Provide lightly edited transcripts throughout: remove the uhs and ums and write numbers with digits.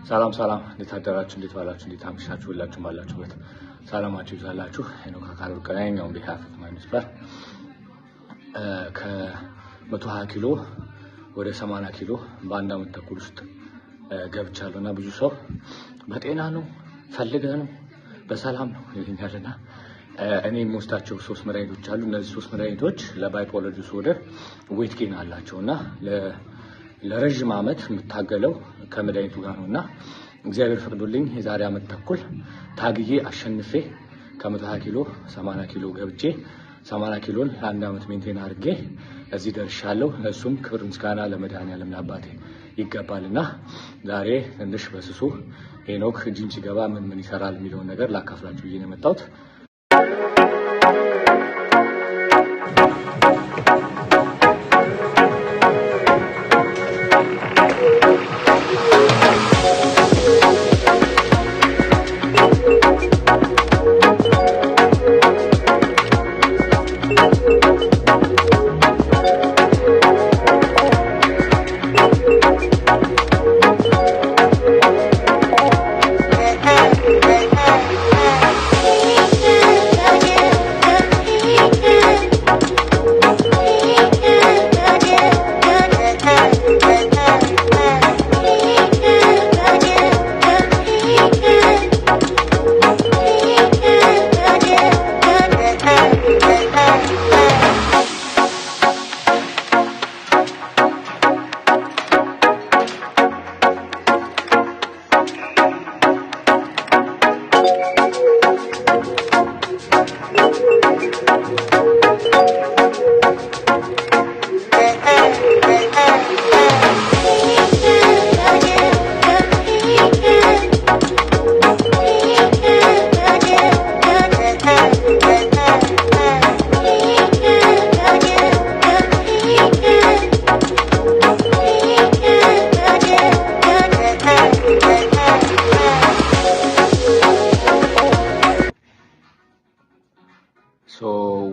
ሰላም ሰላም፣ እንዴት አደራችሁ? እንዴት ዋላችሁ? እንዴት አመሻችሁ? ሁላችሁም ባላችሁበት ሰላማችሁ ይብዛላችሁ። ሄኖክ አካል ቀናኛው ቢሃፍ ማይነስበር ከ120 ኪሎ ወደ 80 ኪሎ በአንድ አመት ተኩል ውስጥ ገብቻለሁና ብዙ ሰው በጤና ነው ፈልገህ ነው በሰላም ነው ይልኛልና እኔ የምወስዳቸው 3 መድኃኒቶች አሉ። እነዚህ 3 መድኃኒቶች ለባይፖለር ዲስኦርደር ዌት ጌን አላቸውና ለረጅም አመት የምታገለው ከመድኃኒቱ ጋር ነውና እግዚአብሔር ፈቅዶልኝ የዛሬ አመት ተኩል ታግዬ አሸንፌ ከ120 ኪሎ 80 ኪሎ ገብቼ 80 ኪሎን ለአንድ አመት ሜንቴን አድርጌ እዚህ ደርሻለሁ። ለሱም ክብር ምስጋና ለመድኃኒዓለም ለአባቴ ይገባልና ዛሬ ትንሽ በስሱ ሄኖክ ጂም ሲገባ ምን ይሰራል የሚለውን ነገር ላካፍላችሁ ብዬ ነው የመጣሁት።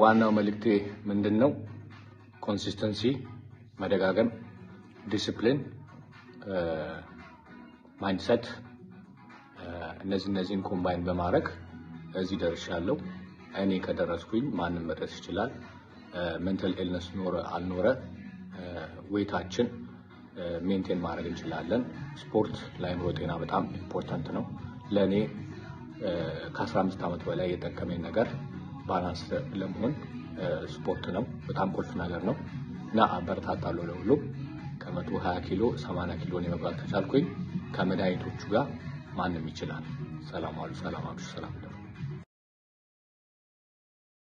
ዋናው መልእክቴ ምንድነው? ኮንሲስተንሲ፣ መደጋገም፣ ዲሲፕሊን፣ ማይንድሴት እነዚህን ኮምባይን በማድረግ እዚህ ደርሻለሁ። እኔ ከደረስኩኝ ማንም መድረስ ይችላል። ሜንታል ኢልነስ ኖረ አልኖረ ዌታችን ሜንቴን ማድረግ እንችላለን። ስፖርት ለአእምሮ ጤና በጣም ኢምፖርታንት ነው። ለእኔ ከ15 ዓመት በላይ የጠቀመኝ ነገር ባላንስ ለመሆን ስፖርት ነው። በጣም ቁልፍ ነገር ነው እና አበረታታለሁ ለሁሉ። ከ120 ኪሎ 80 ኪሎ ነው መግባት ከቻልኩኝ ከመድኃኒቶቹ ጋር ማንም ይችላል። ሰላም አሉ። ሰላም